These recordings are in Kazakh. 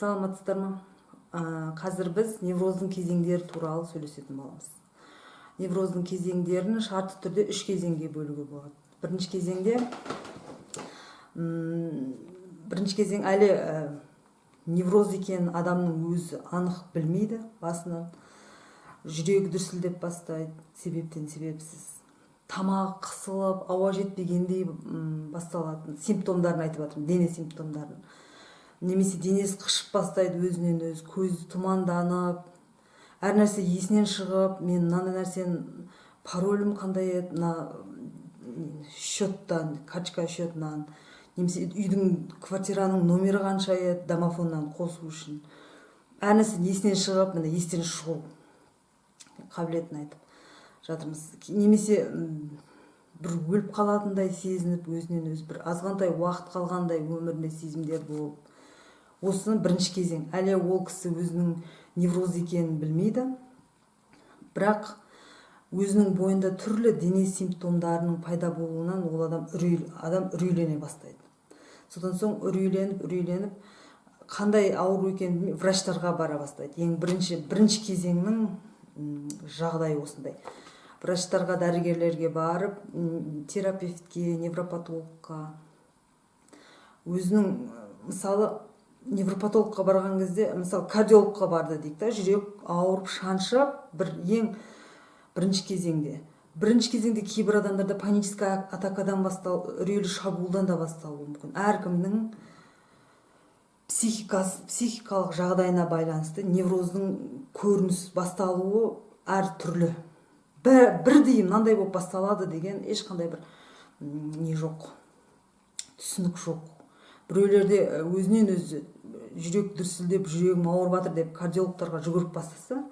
Саламатсыздар ма? Қазір біз невроздың кезеңдері туралы сөйлесетін боламыз. Невроздың кезеңдерін шартты түрде 3 кезеңге бөлуге болады. Бірінші кезең әлі невроз екенін адамның өзі анық білмейді. Басынан жүрегі дүрсілдеп бастайды, себептен себепсіз. Тамағы қысылып, ауа жетпегендей басталатын симптомдарын айтып жатырмын, дене симптомдарын. Немесе денесі қышып бастайды өзінен өзі, көзі тұманданып, әр нәрсе есінен шығып, мен мынандай нәрсенің паролім қандай еді, мына счеттан, карточка счетынан, немесе үйдің, квартираның номері қанша еді, домофоннан қосу үшін. Әр нәрсе есінен шығып, міне естен шығу қабілетін айтып жатырмыз. Немесе бір өліп қалатындай сезініп, өзінен өзі бір азғантай уақыт қалғандай өмірінде сезімдер болып. Осының бірінші кезең. Әлі ол кісі өзінің невроз екенін білмейді. Бірақ өзінің бойында түрлі дене симптомдарының пайда болуынан ол адам үрейлене бастайды. Содан соң үрейленіп, қандай ауру екенін білмей, врачтарға бара бастайды. Ең бірінші кезеңнің жағдайы осындай. Врачтарға, дәрігерлерге барып, терапевтке, невропатологқа, өзінің, мысалы, невропатологқа барған кезде, мысалы, кардиологқа барды дейік, жүрек ауырып, шаншып, бірінші кезеңде. Бірінші кезеңде кейбір адамдарда панический атакадан үрейлі шабуылдан да басталуы мүмкін. Әркімнің психикалық жағдайына байланысты невроздың көрініс басталуы әр түрлі. Бірдей мынандай болып басталады деген ешқандай бір не жоқ, түсінік жоқ. Біреулерде өзінен өзі жүрек дүрсілдеп, жүрегім ауырып жатыр деп кардиологтарға жүгіріп бастаса,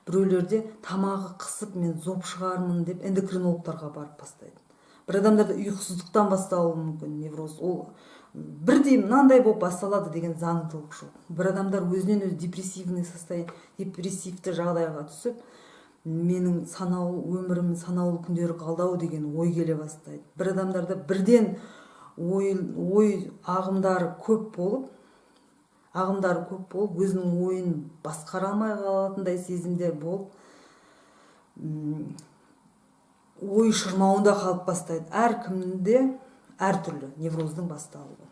біреулерде тамағы қысып, мен зоб шығармын деп эндокринологтарға барып бастайды. Бір адамдарда ұйқысыздықтан басталуы мүмкін невроз. Ол бірдей мынандай болып басталады деген заңдылық жоқ. Бір адамдар өзінен өзі депрессивті жағдайға түсіп, менің өмірімнің санаулы күндері қалдау деген ой келе бастайды. Бір адамдарда бірден ой ағымдары көп болып, өзінің ойын басқара алмай қалатындай сезімдер болып, ой шырмауында қалып бастайды. Әркімде әртүрлі невроздың басталуы.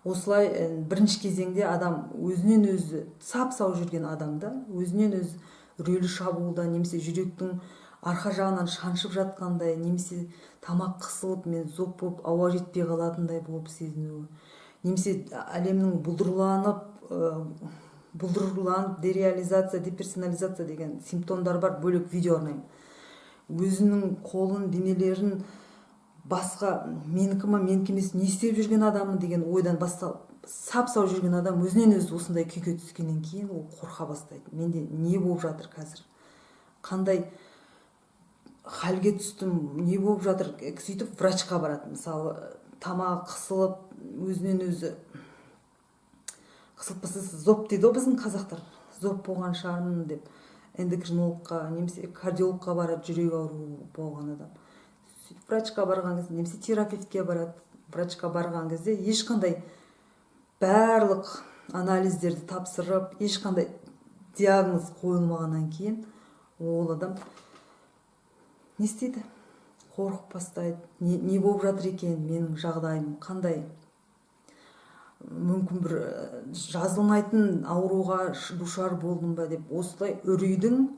Осылай бірінші кезеңде адам өзінен өзі сап-сау жүрген адамда, өзінен өзі үрейлі шабуылда, немесе жүректің арқа жағынан шаншып жатқандай, немесе тамақ қысылып, мен зоб болып, ауа жетпей қалатындай болып сезінуі, немесе әлемнің бұлдырланып, дереализация, деперсонализация деген симптомдар бар, бөлек видео арнаймын. Өзінің қолын, денелерін басқа, менікі ма, менікі емес, не істеп жүрген адамы деген ойдан басталып, сап-сау жүрген адам өзінен өзі осындай күйге түскеннен кейін ол қорқа бастайды. Менде не болып жатыр қазір? Қандай халге түстім, не болып жатыр? Сөйтіп врачқа барады. Мысалы, тамағы қысылып, өзінен өзі қысылып бастаса, зоб дейді біздің қазақтар. Зоб болған шығармын деп эндокринологқа, немесе кардиологқа барады, жүрек ауруы болған адам. Сөйтіп врачқа барған кезде, немесе терапевтке барады. Врачқа барған кезде ешқандай барлық анализдерді тапсырып, ешқандай диагноз қойылмағаннан кейін ол адам не істейді? Қорқып бастайды. Не болып жатыр екен, менің жағдайым қандай? Мүмкін бір жазылмайтын ауруға душар болдым ба деп, осылай үрейдің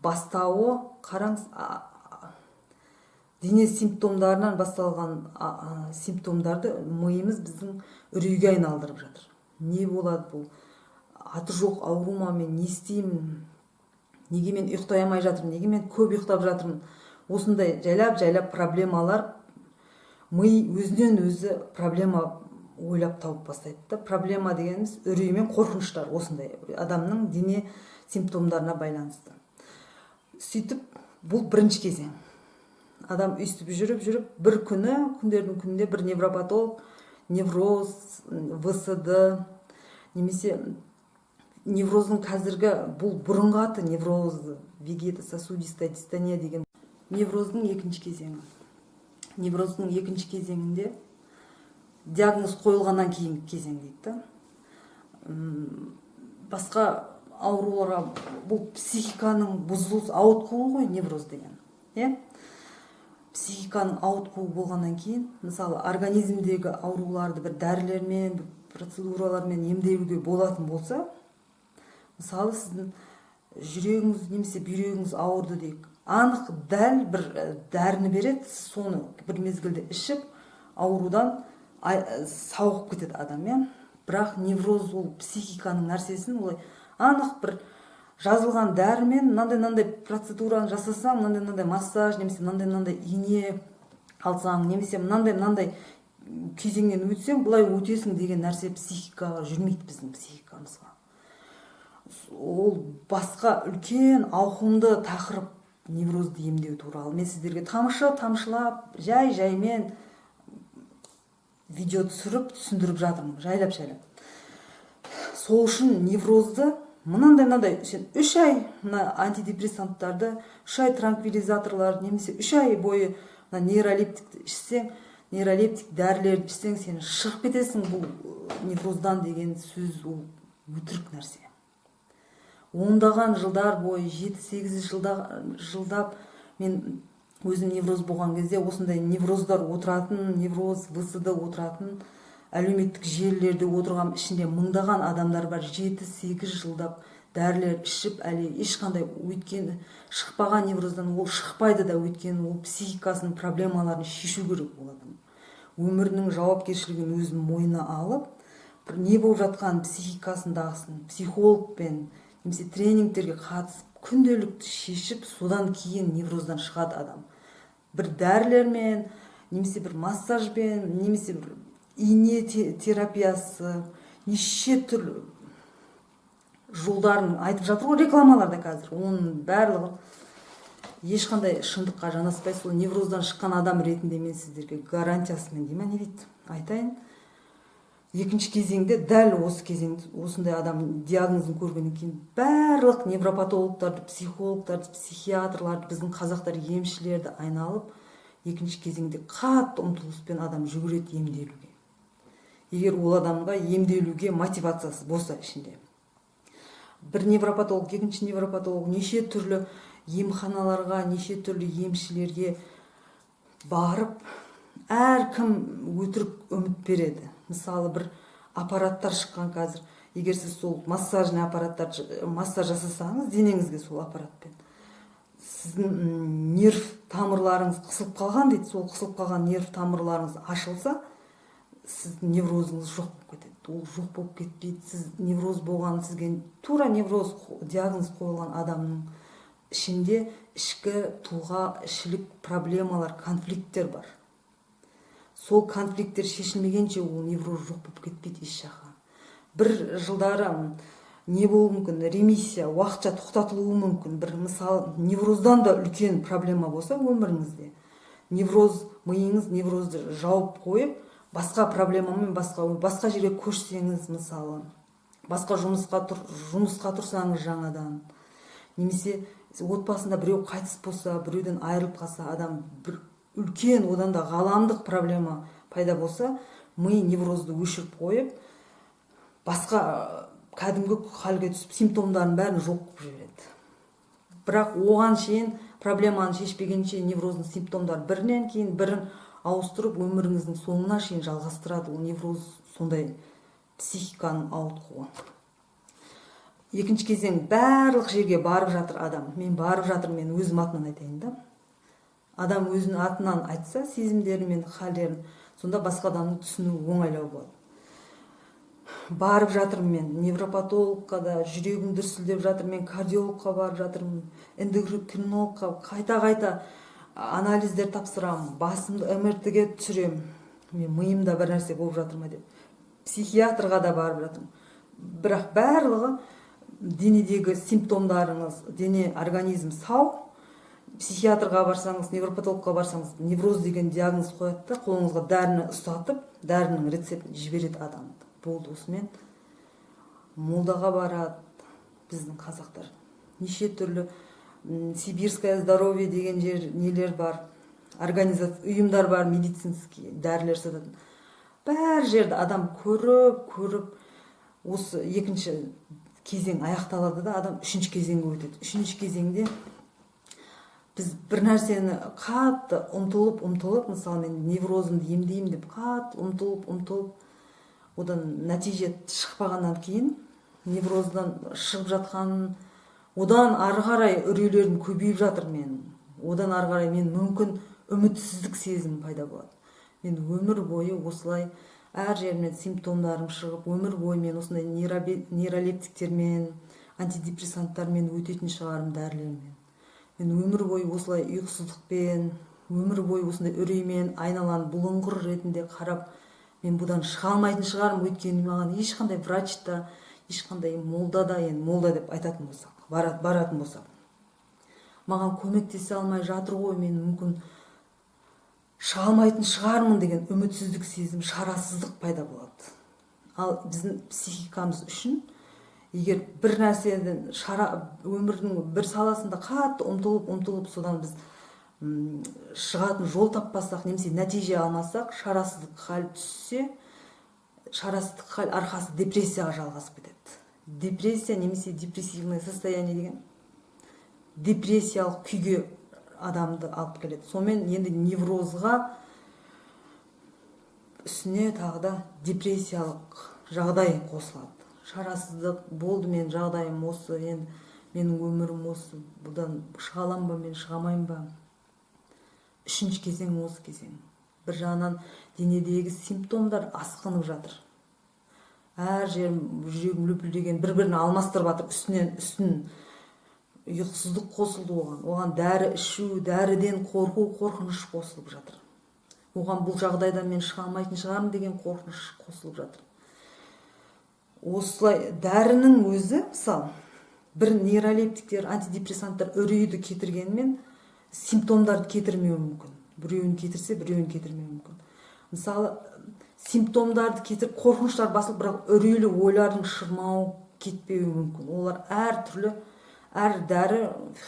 бастауы, қараңыз, дене симптомдарынан басталған симптомдарды миымыз біздің үрейге айналдырып жатыр. Не болады бұл? Аты жоқ ауру ма, мен не істеймін? Неге мен ұйықтай алмай жатырмын? Неге мен көп ұйықтап жатырмын? Осындай жайлап проблемалар, ми өзінен өзі проблема ойлап тауып бастайды. Проблема дегеніміз үрей мен қорқыныштар, осындай адамның дене симптомдарына байланысты. Сөйтіп, бұл бірінші кезең. Адам өйстіп жүріп, бір күндердің күнінде бір невропатолог, невроз, ВСД, немесе невроздың қазіргі, бұл бұрынғы аты невроз, вегетососудистая дистония деген. Невроздың екінші кезеңі. Невроздың екінші кезеңінде диагноз қойылғаннан кейін кезең дейді. басқа ауруларға, бұл психиканың бұзылыс ауытқуы ғой невроз деген. Иә? Психиканың ауытқуы болғаннан кейін, мысалы организмдегі ауруларды бір дәрілермен, процедуралармен емдеуге болатын болса, мысалы сіздің жүрегіңіз немесе бүйрегіңіз ауырды дейік, анық дәл бір дәріні береді, соны бір мезгілде ішіп аурудан сауығып кетеді адам. Иә? Бірақ невроз ол психиканың нәрсесін олай анық бір жазылған дәрімен мынандай процедураны жасасаң, мынандай массаж, немесе мынандай ине алсаң, немесе мынандай кезеңнен өтсең, бұлай өтесің деген нәрсе психикаға жүрмейді, біздің психикамызға. Ол басқа үлкен ауқымды тақырып неврозды емдеу туралы. Мен сіздерге тамшылап, жаймен видео түсіріп, түсіндіріп жатырмын, жайлап. Сол үшін неврозды мынандай сен 3 ай мына антидепрессанттарды, 3 ай транквилизаторлар, немесе 3 ай бойы нейролептикті ішсең, нейролептик дәрілерді ішсең, сен шығып кетесің бұл невроздан деген сөз ол өтірік нәрсе. Ондаған жылдар бойы, 7-8 жылдап мен өзім невроз болған кезде осындай невроздар отыратын, невроз ВСД отыратын әлеуметтік желілерде отырған ішінде мыңдаған адамдар бар. 7-8 жылдап дәрілер ішіп, әлі ешқандай өйткені шықпаған невроздан, ол шықпайды да, өйткені ол психикасының проблемаларын шешу керек болады. Өмірінің жауапкершілігін өзінің мойнына алып, не болып жатқан психикасындағысын психологпен немесе тренингтерге қатысып, күнделікті шешіп, содан кейін невроздан шығады адам. Бір дәрілермен, немесе бір массажбен, немесе бір ине терапиясы, неше түрлі жолдарын айтып жатыр ғой рекламаларда қазір. Оның барлығы ешқандай шындыққа жанаспай, сол невроздан шыққан адам ретінде мен сіздерге гарантиясымен не дейді, айтайын. Екінші кезеңде, дәл осы кезеңде, осындай адам диагнозын көргеннен кейін барлық невропатологтарды, психологтарды, психиатрларды, біздің қазақтар емшілерді айналып, екінші кезеңде қатты ұмтылыспен адам жүгіреді емделуге. Егер ол адамға емделуге мотивациясы болса ішінде. Бір невропатолог, екінші невропатолог неше түрлі емханаларға, неше түрлі емшілерге барып, әркім өтірік үміт береді. Мысалы, бір аппараттар шыққан қазір. Егер сіз сол массажный аппараттар, массаж жасасаңыз денеңізге сол аппаратпен, сіздің нерв тамырларыңыз қысылып қалған дейді. Сол қысылып қалған нерв тамырларыңыз ашылса, сіздің неврозыңыз жоқ болып кетеді. Ол жоқ болып кетпейді. Сіз невроз болған, сізге тура невроз диагноз қойылған адамның ішінде ішкі тұлға ішілік проблемалар, конфликттер бар. Сол конфликттер шешілмегенше ол невроз жоқ болып кетпейді еш жаққа. Бір жылдары не болуы мүмкін, ремиссия, уақытша тоқтатылуы мүмкін. Бір мысалы, невроздан да үлкен проблема болса өміріңізде, невроз, миыңыз неврозды жауып қойып, басқа проблемамен басқа жерге көшсеңіз, мысалы, басқа жұмысқа тұрсаңыз жаңадан, немесе отбасында біреу қайтыс болса, біреуден айырылып қалса, адам бір үлкен, одан да ғаламдық проблема пайда болса, ми неврозды өшіріп қойып, басқа кәдімгі халге түсіп, симптомдарын бәрін жоқ қылып жібереді. Бірақ оған шейін проблеманы шешпегенше невроздың симптомдары бірінен кейін бірін ауыстырып, өміріңіздің соңына шейін жалғастырады. Ол невроз сондай психиканың ауытқуы. Екінші кезең, барлық жерге барып жатыр адам. Мен барып жатыр, мен өзім атынан айтайын да. Адам өзінің атынан айтса, сезімдері мен халдерін, сонда басқа адамның түсіну оңайлау болады. Барып жатырмын мен невропатологқа да, жүрегім дүрсілдеп жатыр, мен кардиологқа барып жатырмын, эндокринологқа қайта анализдер тапсырамын, басымды МРТ-ге түсіремін, мен миымда бір нәрсе болып жатыр ма деп. Психиатрға да барып жатырмын. Бірақ барлығы денедегі симптомдарыңыз, дене организм сау. Психиатрға барсаңыз, невропатологқа барсаңыз, невроз деген диагноз қояды да, қолыңызға дәріні ұстатып, дәрінің рецептін жібереді адамды. Болды, осымен молдаға барады біздің қазақтар. Неше түрлі сибирское здоровье деген нелер бар, ұйымдар бар, медицинский дәрілер сататын. Бәр жерді адам көріп, осы екінші кезең аяқталады да адам үшінші кезеңге өтеді. Үшінші кезеңде біз бір нәрсені қатты ұмтылып, мысалы мен неврозымды емдеймін деп қатты ұмтылып, одан нәтиже шықпағаннан кейін невроздан шығып жатқан, одан ары қарай үрейлерім көбейіп жатыр мен. Одан ары қарай мен мүмкін үмітсіздік сезімі пайда болады. Мен өмір бойы осылай әр жерімнен симптомдарым шығып, өмір бойы мен осындай нейролептиктермен, антидепрессанттармен өтетін шығарым, дәрілермен. Мен өмір бойы осылай ұйқысыздықпен, өмір бойы осындай үреймен айналаны бұлыңғыр ретінде қарап, мен бұдан шыға алмайтын шығармын, өйткені маған ешқандай врач та, ешқандай молда да, енді молда деп айтатын болсақ, баратын болсақ, маған көмектесе алмай жатыр ғой, мен мүмкін шыға алмайтын шығармын деген үмітсіздік сезім, шарасыздық пайда болады. Ал біздің психикамыз үшін егер бір нәрседен өмірдің бір саласында қатты ұмтылып, содан біз шығатын жол таппасақ, немесе нәтиже алмасақ, шарасыздық хал түссе, шарасыздық хал арқасы депрессияға жалғасып кетеді. Депрессия немесе депрессивное состояние деген депрессиялық күйге адамды алып келеді. Сонымен енді неврозға үстіне тағы да депрессиялық жағдай қосылады. Шарасыздық, болды, мен жағдайым осы, енді менің өмірім осы, бұдан шыға аламын ба, мен шыға алмаймын ба. Үшінші кезең осы кезең. Бір жағынан денедегі симптомдар асқынып жатыр. Әр жерім, жүрегім лүпілдеген, бір-бірін алмастырып жатыр, үстін ұйқысыздық қосылды оған дәрі ішу, дәріден қорқыныш қосылып жатыр. Оған бұл жағдайда мен шыға алмайтын шығармын деген қорқыныш қосылып жатыр. Осылай дәрінің өзі, мысалы, бір нейролептиктер, антидепрессанттар үрейді кетіргенмен симптомдарды кетірмеуі мүмкін. Біреуін кетірсе, біреуін кетірмеуі мүмкін. Мысалы, симптомдарды кетіріп, қорқыныштар басылып, бірақ үрейлі ойлардың шырмауы кетпеуі мүмкін. Олар әртүрлі, әр дәрі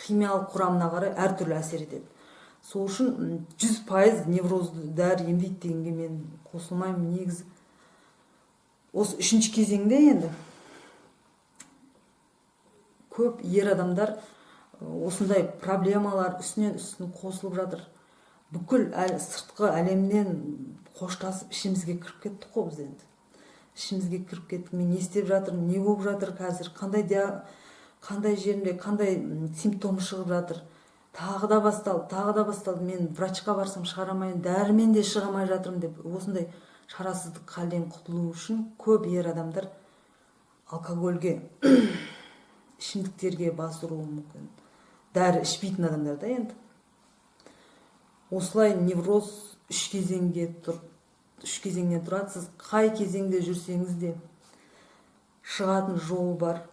химиялық құрамына қарай әртүрлі әсер етеді. Сол үшін 100% неврозды дәрі емдейді дегенге мен қосылмаймын. Негізі осы үшінші кезеңде енді көп ер адамдар осындай проблемалар үстінен қосылып жатыр. Бүкіл сыртқы әлемнен қоштасып ішімізге кіріп кеттік қой біз енді. Ішімізге кіріп кеттік. Мен не істеп жатырмын, не болып жатыр қазір, қандай жерімде, қандай симптом шығып жатыр. Тағы да басталды. Мен врачқа барсам шығара алмаймын, дәрімен де шыға алмай жатырмын деп, осындай шарасыздық халден құтылу үшін көп ер адамдар алкогольге, ішімдіктерге басыруы мүмкін. Дәрі ішпейтін адамдар да енді. Осылай невроз үш кезеңнен тұрады. Сіз қай кезеңде жүрсеңіз де шығатын жол бар.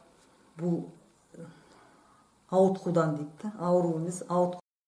Бұл ауытқудан дейді, ауру емес, ауытқу.